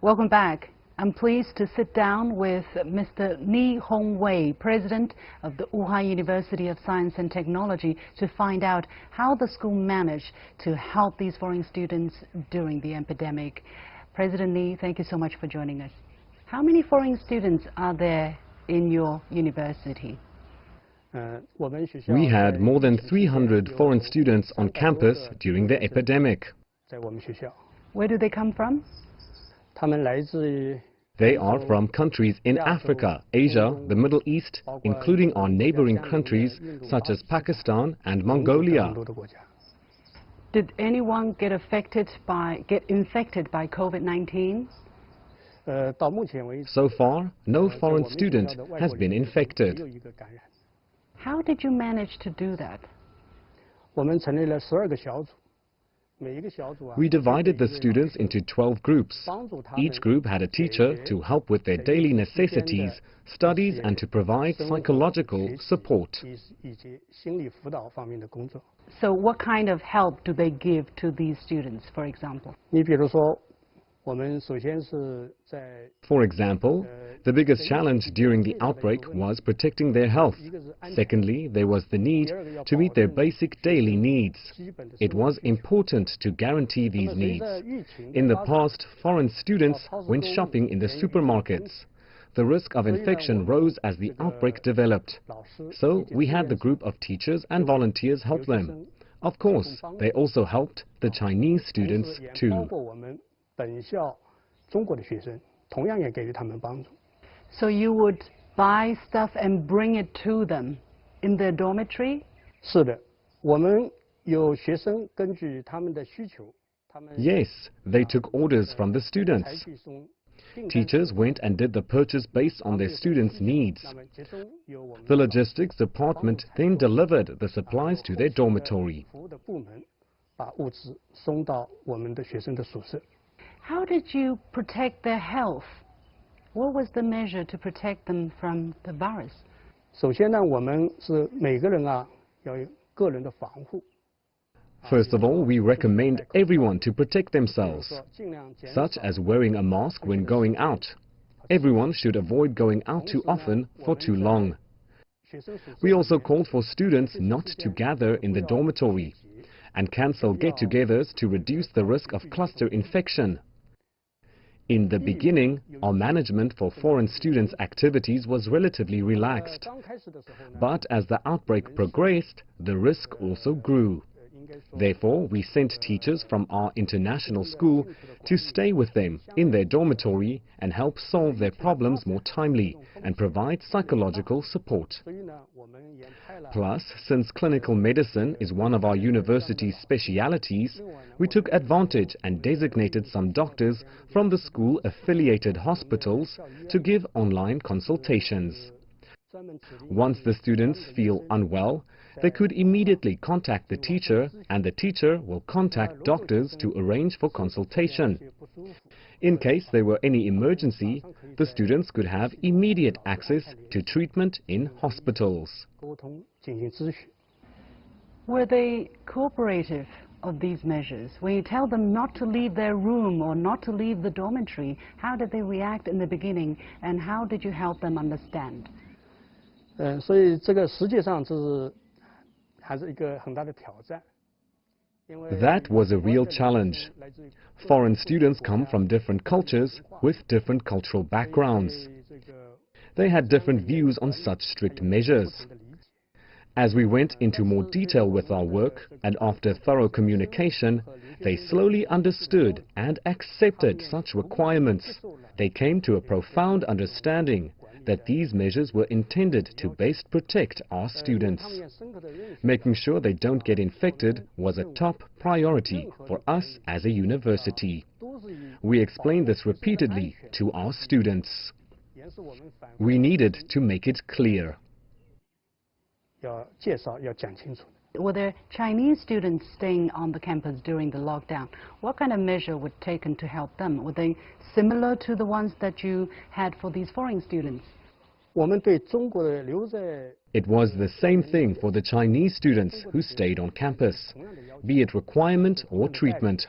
Welcome back. I'm pleased to sit down with Mr. Hongwei, President of the Wuhan University of Science and Technology, to find out how the school managed to help these foreign students during the epidemic. President Li, thank you so much for joining us. How many foreign students are there in your university? We had more than 300 foreign students on campus during the epidemic. Where do they come from? They are from countries in Africa, Asia, the Middle East, including our neighboring countries such as Pakistan and Mongolia. Did anyone get infected by COVID-19? So far, no foreign student has been infected. How did you manage to do that? We divided the students into 12 groups. Each group had a teacher to help with their daily necessities, studies, and to provide psychological support. So what kind of help do they give to these students, for example? For example, the biggest challenge during the outbreak was protecting their health. Secondly, there was the need to meet their basic daily needs. It was important to guarantee these needs. In the past, foreign students went shopping in the supermarkets. The risk of infection rose as the outbreak developed. So we had the group of teachers and volunteers help them. Of course, they also helped the Chinese students too. So you would buy stuff and bring it to them in their dormitory? Yes, they took orders from the students. Teachers went and did the purchase based on their students' needs. The logistics department then delivered the supplies to their dormitory. How did you protect their health? What was the measure to protect them from the virus? First of all, we recommend everyone to protect themselves, such as wearing a mask when going out. Everyone should avoid going out too often for too long. We also called for students not to gather in the dormitory and cancel get-togethers to reduce the risk of cluster infection. In the beginning, our management for foreign students' activities was relatively relaxed. But as the outbreak progressed, the risk also grew. Therefore, we sent teachers from our international school to stay with them in their dormitory and help solve their problems more timely and provide psychological support. Plus, since clinical medicine is one of our university's specialities, we took advantage and designated some doctors from the school-affiliated hospitals to give online consultations. Once the students feel unwell, they could immediately contact the teacher, and the teacher will contact doctors to arrange for consultation. In case there were any emergency, the students could have immediate access to treatment in hospitals. Were they cooperative of these measures? When you tell them not to leave their room or not to leave the dormitory, how did they react in the beginning, and how did you help them understand? That was a real challenge. Foreign students come from different cultures with different cultural backgrounds. They had different views on such strict measures. As we went into more detail with our work, and after thorough communication, they slowly understood and accepted such requirements. They came to a profound understanding that these measures were intended to best protect our students. Making sure they don't get infected was a top priority for us as a university. We explained this repeatedly to our students. We needed to make it clear. Were there Chinese students staying on the campus during the lockdown? What kind of measure were taken to help them? Were they similar to the ones that you had for these foreign students? It was the same thing for the Chinese students who stayed on campus, be it requirement or treatment.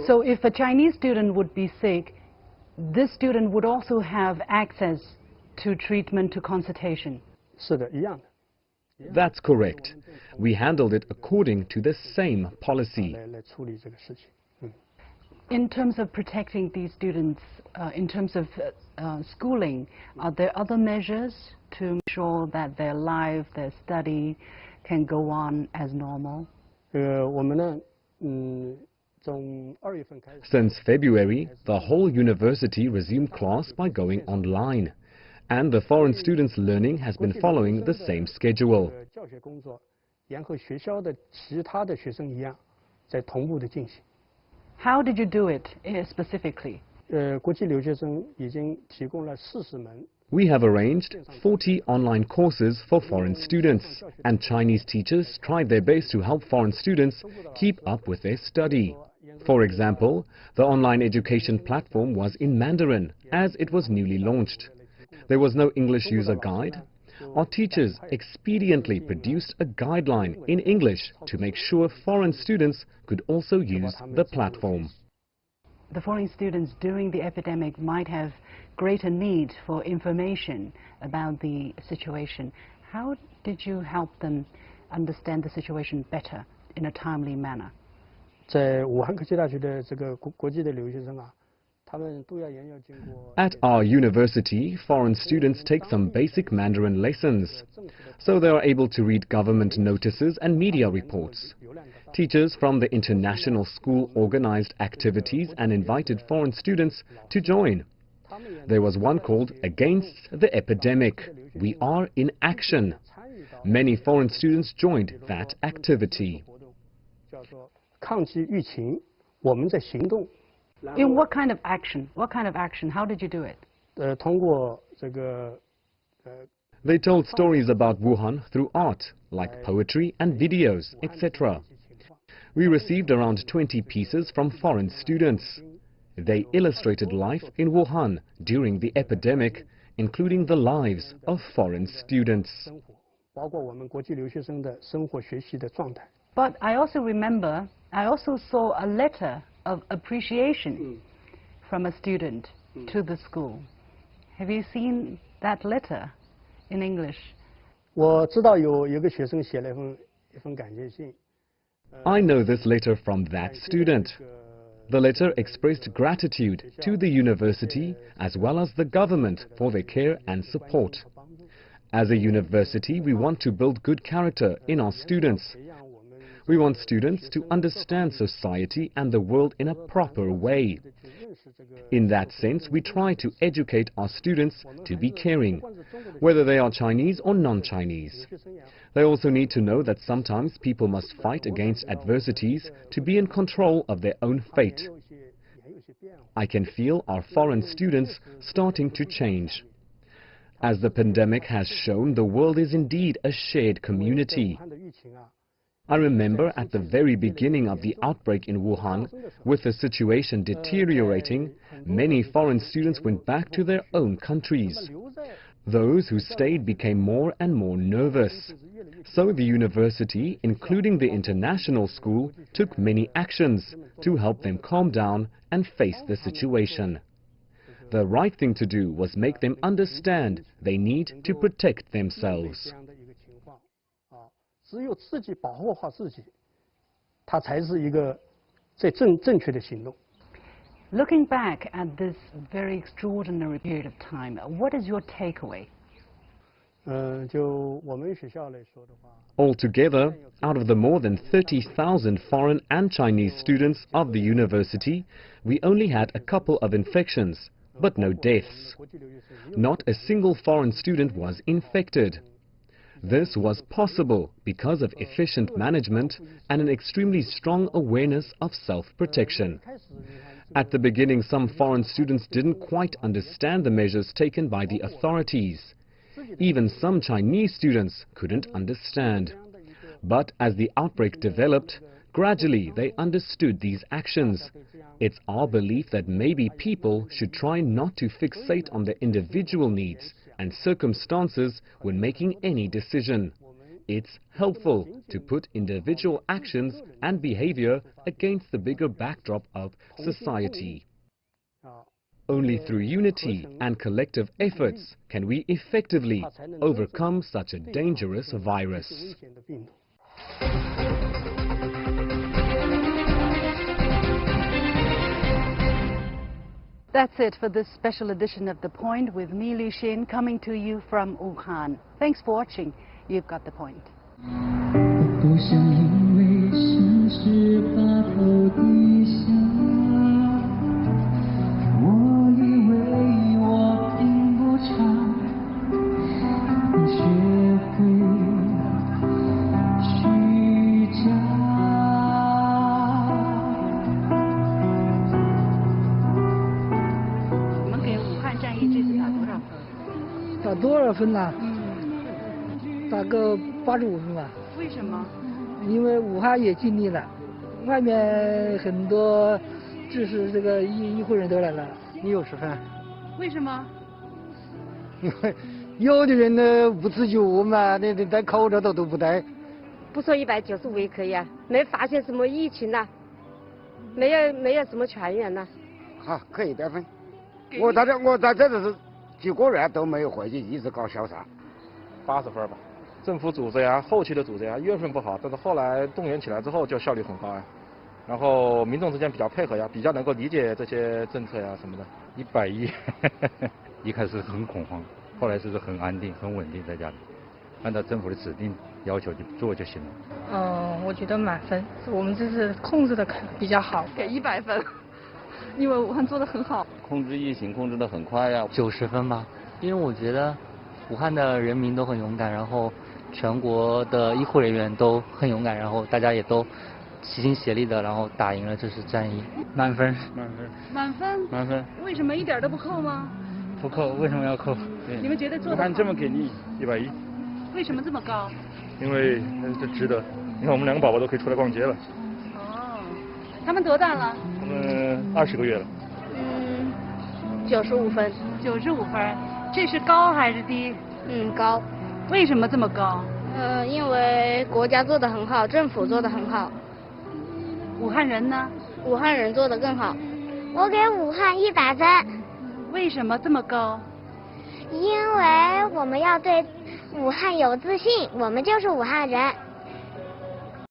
So if a Chinese student would be sick, this student would also have access to treatment, to consultation. 是的，一样的。 That's correct. We handled it according to the same policy. 来处理这个事情。 In terms of protecting these students, in terms of schooling, are there other measures to ensure that their life, their study can go on as normal? 我们呢，从2月份开始。 Since February, the whole university resumed class by going online. And the foreign students' learning has been following the same schedule. 教学工作沿和学校的其他的学生一样，在同步的进行。 How did you do it specifically? 国际留学生已经提供了40门。 We have arranged 40 online courses for foreign students, and Chinese teachers tried their best to help foreign students keep up with their study. For example, the online education platform was in Mandarin, as it was newly launched. There was no English user guide. Our teachers expediently produced a guideline in English to make sure foreign students could also use the platform. The foreign students during the epidemic might have greater need for information about the situation. How did you help them understand the situation better in a timely manner? 在武汉科技大学的这个国际的留学生啊。 At our university, foreign students take some basic Mandarin lessons, so they are able to read government notices and media reports. Teachers from the international school organized activities and invited foreign students to join. There was one called Against the Epidemic. We are in action. Many foreign students joined that activity. 抗击疫情，我们在行动。 In what kind of action? What kind of action? How did you do it? 通过这个 They told stories about Wuhan through art, like poetry and videos, etc. We received around 20 pieces from foreign students. They illustrated life in Wuhan during the epidemic, including the lives of foreign students. 包括我们国际留学生的生活学习的状态。 But I also remember, I also saw a letter of appreciation from a student to the school. Have you seen that letter in English? 我知道有个学生写了一封感谢信。 I know this letter from that student. The letter expressed gratitude to the university as well as the government for their care and support. As a university, we want to build good character in our students. We want students to understand society and the world in a proper way. In that sense, we try to educate our students to be caring, whether they are Chinese or non-Chinese. They also need to know that sometimes people must fight against adversities to be in control of their own fate. I can feel our foreign students starting to change. As the pandemic has shown, the world is indeed a shared community. I remember at the very beginning of the outbreak in Wuhan, with the situation deteriorating, many foreign students went back to their own countries. Those who stayed became more and more nervous. So the university, including the international school, took many actions to help them calm down and face the situation. The right thing to do was make them understand they need to protect themselves. 只有自己保护好自己，它才是一个最正确的行动。 Looking back at this very extraordinary period of time, what is your takeaway? 就我们学校来说的话， Altogether, out of the more than 30,000 foreign and Chinese students of the university, we only had a couple of infections, but no deaths. Not a single foreign student was infected. This was possible because of efficient management and an extremely strong awareness of self-protection. At the beginning, some foreign students didn't quite understand the measures taken by the authorities. Even some Chinese students couldn't understand. But as the outbreak developed, gradually they understood these actions. It's our belief that maybe people should try not to fixate on their individual needs and circumstances when making any decision. It's helpful to put individual actions and behavior against the bigger backdrop of society. Only through unity and collective efforts can we effectively overcome such a dangerous virus. That's it for this special edition of The Point with me, Liu Xin, coming to you from Wuhan. Thanks for watching. You've got the point. 不想因为现实把头低下，我以为我并不差，你学会虚假。你们给武汉战役这次打多少分？打多少分呢？打个85分吧。为什么？因为武汉也尽力了，外面很多就是这个医护人都来了。你60分。为什么？因为有的人呢不自觉嘛，那戴口罩都不戴。不说195也可以啊，没发现什么疫情呐，没有什么传染呐。好，可以100分。我在这是几个月都没有回去，一直搞销售。80分吧。政府组织呀，后期的组织呀，1月份不好，但是后来动员起来之后就效率很高呀。然后民众之间比较配合呀，比较能够理解这些政策呀什么的。110，一开始很恐慌，后来就是很安定、很稳定在家里，按照政府的指定要求去做就行了。我觉得满分，我们这是控制的比较好，给100分，因为武汉做得很好。控制疫情控制得很快呀，90分吧，因为我觉得武汉的人民都很勇敢，然后全国的医护人员都很勇敢，然后大家也都齐心协力的，然后打赢了这次战役。满分。满分？满分。为什么一点都不扣吗？不扣，为什么要扣？你们觉得做得好？武汉这么给力，110。为什么这么高？因为这值得。你看我们2个宝宝都可以出来逛街了。哦，他们多大了？他们20个月了。95分。95分，这是高还是低？高。为什么这么高？因为国家做得很好，政府做得很好。武汉人呢？武汉人做得更好。我给武汉100分。为什么这么高？因为我们要对武汉有自信，我们就是武汉人。